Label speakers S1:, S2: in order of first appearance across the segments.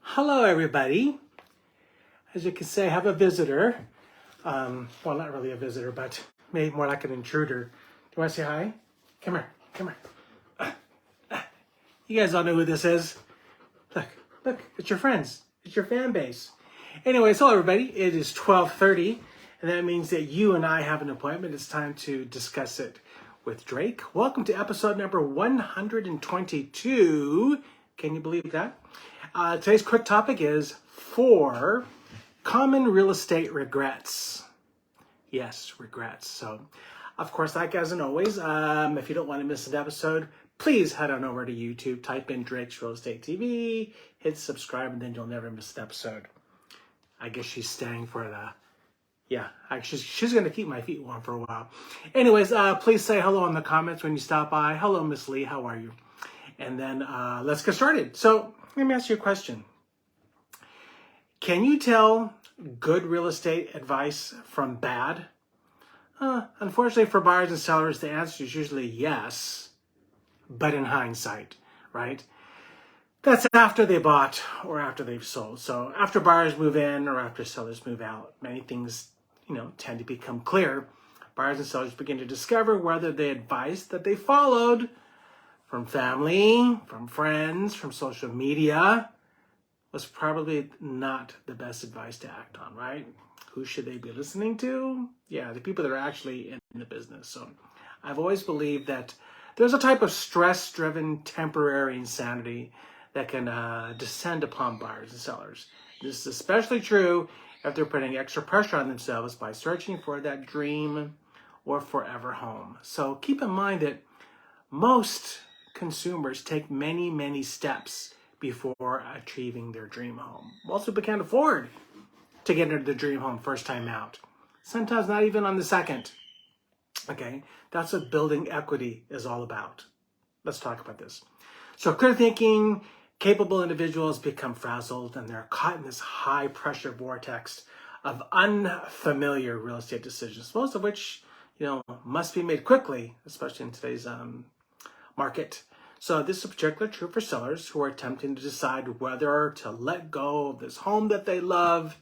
S1: Hello, everybody. As you can see, I have a visitor. Well, not really a visitor, but maybe more like an intruder. Do you want to say hi? Come here. Come here. You guys all know who this is. Look, it's your friends. It's your fan base. Anyways, hello, everybody. It is 12:30, and that means that you and I have an appointment. It's time to discuss it with Drake. Welcome to episode number 122. Can you believe that? Today's quick topic is 4 common real estate regrets. Yes, regrets. So, of course, like as always, if you don't want to miss an episode, please head on over to YouTube, type in Drake's Real Estate TV, hit subscribe, and then you'll never miss an episode. I guess she's staying for she's going to keep my feet warm for a while. Anyways, please say hello in the comments when you stop by. Hello, Miss Lee. How are you? And then let's get started. So let me ask you a question. Can you tell good real estate advice from bad? Unfortunately for buyers and sellers, the answer is usually yes, but in hindsight, right? That's after they bought or after they've sold. So after buyers move in or after sellers move out, many things, tend to become clear. Buyers and sellers begin to discover whether the advice that they followed from family, from friends, from social media was probably not the best advice to act on, right? Who should they be listening to? Yeah, the people that are actually in the business. So I've always believed that there's a type of stress-driven temporary insanity that can descend upon buyers and sellers. This is especially true if they're putting extra pressure on themselves by searching for that dream or forever home. So keep in mind that most consumers take many, many steps before achieving their dream home. Most people can't afford to get into the dream home first time out. Sometimes not even on the second. Okay, that's what building equity is all about. Let's talk about this. So clear thinking, capable individuals become frazzled and they're caught in this high pressure vortex of unfamiliar real estate decisions, most of which, must be made quickly, especially in today's market. So this is particularly true for sellers who are attempting to decide whether to let go of this home that they love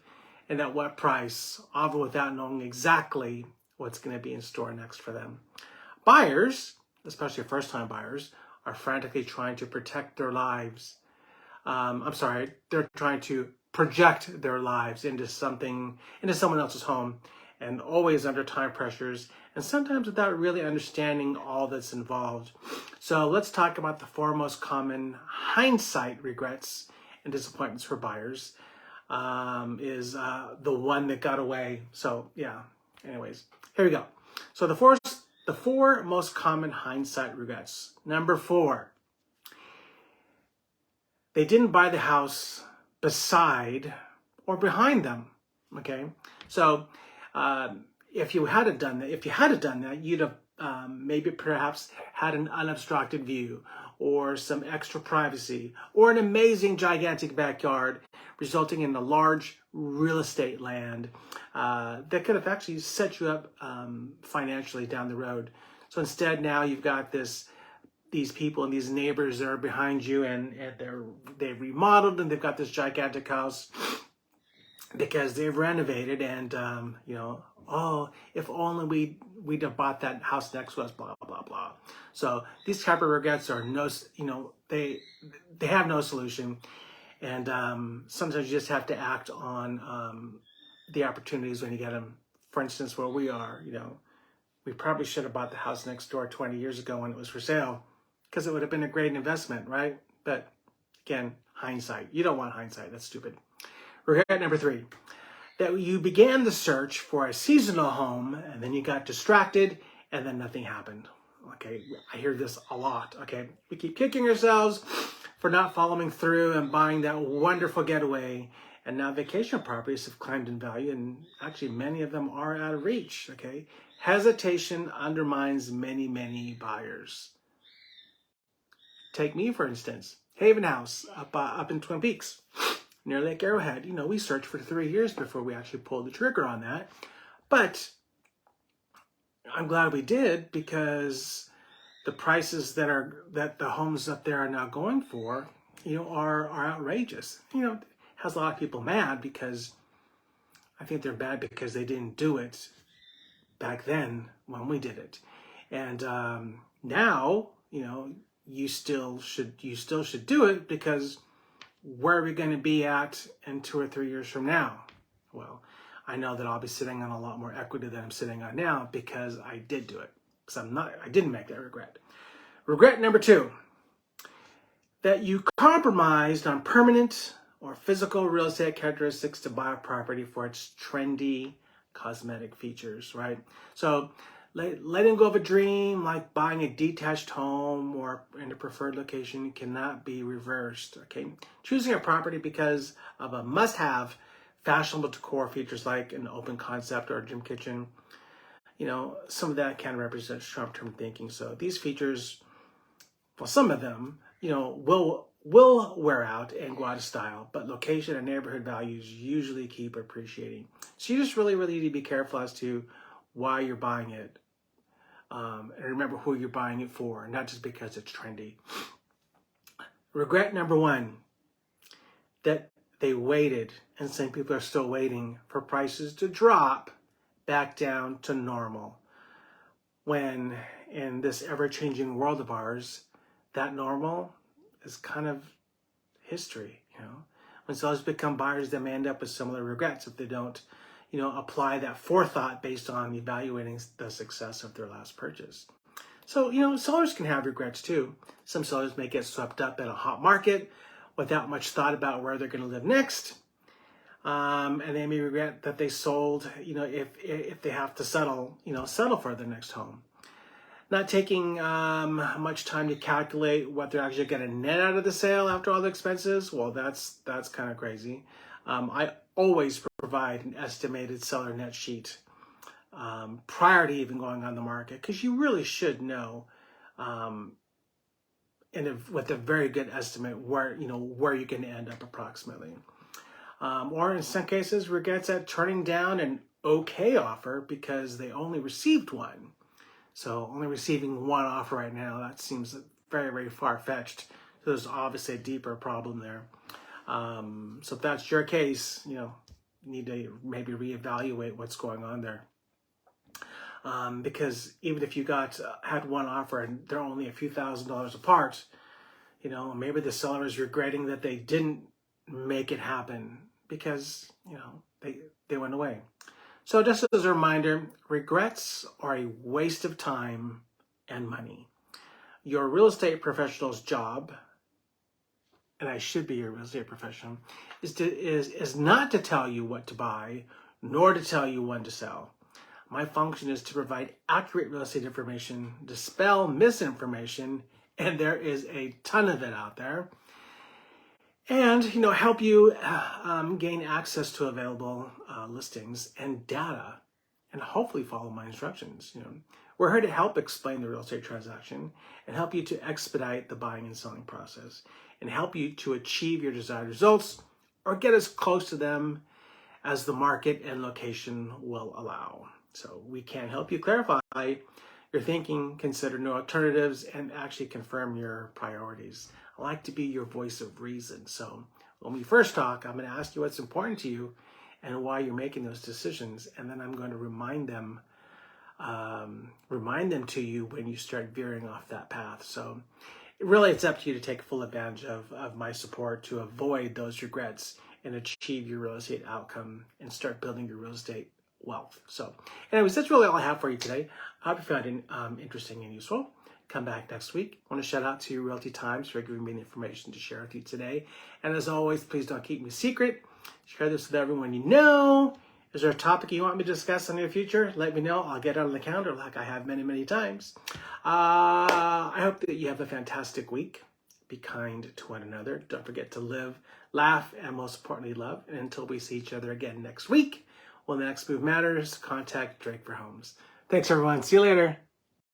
S1: and at what price, often without knowing exactly what's going to be in store next for them. Buyers, especially first-time buyers, are frantically trying to protect their lives. They're trying to project their lives into someone else's home, and always under time pressures, and sometimes without really understanding all that's involved. So let's talk about the 4 most common hindsight regrets and disappointments for buyers. Is the one that got away. So yeah, anyways, here we go. So the 4 most common hindsight regrets. Number 4, they didn't buy the house beside or behind them. Okay, so if you had done that, you'd have maybe perhaps had an unobstructed view or some extra privacy or an amazing gigantic backyard resulting in a large real estate land that could have actually set you up financially down the road. So instead now you've got these people and these neighbors that are behind you and they've remodeled and they've got this gigantic house because they've renovated and if only we'd have bought that house next to us, blah blah blah. So these type of regrets are they have no solution, and sometimes you just have to act on the opportunities when you get them. For instance, where we are, we probably should have bought the house next door 20 years ago when it was for sale, because it would have been a great investment, right? But again, hindsight. You don't want hindsight. That's stupid. Regret number 3, that you began the search for a seasonal home and then you got distracted and then nothing happened. Okay, I hear this a lot. Okay, we keep kicking ourselves for not following through and buying that wonderful getaway, and now vacation properties have climbed in value, and actually many of them are out of reach. Okay, hesitation undermines many, many buyers. Take me, for instance, Haven House up in Twin Peaks, near Lake Arrowhead. We searched for 3 years before we actually pulled the trigger on that. But I'm glad we did, because the prices that the homes up there are now going for, are outrageous. Has a lot of people mad because I think they're bad because they didn't do it back then when we did it. And now, you still should do it, because where are we going to be at in 2 or 3 years from now? Well, I know that I'll be sitting on a lot more equity than I'm sitting on now because I did do it. Because I didn't make that regret. Regret number 2, that you compromised on permanent or physical real estate characteristics to buy a property for its trendy cosmetic features, right? So letting go of a dream like buying a detached home or in a preferred location cannot be reversed, okay? Choosing a property because of a must-have fashionable decor features like an open concept or a gym kitchen, some of that can represent short-term thinking. So these features, well, some of them, will wear out and go out of style, but location and neighborhood values usually keep appreciating. So you just really, really need to be careful as to why you're buying it. And remember who you're buying it for, not just because it's trendy. Regret number 1, that they waited, and some people are still waiting for prices to drop back down to normal. When in this ever-changing world of ours, that normal is kind of history, When sellers become buyers, they may end up with similar regrets if they don't, apply that forethought based on evaluating the success of their last purchase. So, sellers can have regrets too. Some sellers may get swept up in a hot market without much thought about where they're going to live next. And they may regret that they sold, if they have to settle for their next home. Not taking much time to calculate what they're actually going to net out of the sale after all the expenses, well, that's kind of crazy. I always provide an estimated seller net sheet prior to even going on the market, because you really should know with a very good estimate where you're going to end up approximately. Or in some cases, regrets at turning down an okay offer because they only received one. So only receiving one offer right now, that seems very, very far-fetched. So there's obviously a deeper problem there. So if that's your case, you need to maybe reevaluate what's going on there. Because even if you had one offer and they're only a few $1,000s apart, maybe the seller is regretting that they didn't make it happen because, they went away. So just as a reminder, regrets are a waste of time and money. Your real estate professional's job, and I should be your real estate professional, is not to tell you what to buy, nor to tell you when to sell. My function is to provide accurate real estate information, dispel misinformation, and there is a ton of it out there, and help you gain access to available listings and data, and hopefully follow my instructions. We're here to help explain the real estate transaction and help you to expedite the buying and selling process and help you to achieve your desired results or get as close to them as the market and location will allow. So we can help you clarify your thinking, consider new alternatives, and actually confirm your priorities. I like to be your voice of reason. So when we first talk, I'm going to ask you what's important to you and why you're making those decisions. And then I'm going to remind them to you when you start veering off that path. So really, it's up to you to take full advantage of my support to avoid those regrets and achieve your real estate outcome and start building your real estate wealth. So anyways, that's really all I have for you today. I hope you found it interesting and useful. Come back next week. I want to shout out to Realty Times for giving me the information to share with you today. And as always, please don't keep me secret. Share this with everyone you know. Is there a topic you want me to discuss in the future? Let me know. I'll get it on the calendar like I have many, many times. I hope that you have a fantastic week. Be kind to one another. Don't forget to live, laugh, and most importantly, love. And until we see each other again next week, when the next move matters, contact Drake for Homes. Thanks, everyone. See you later.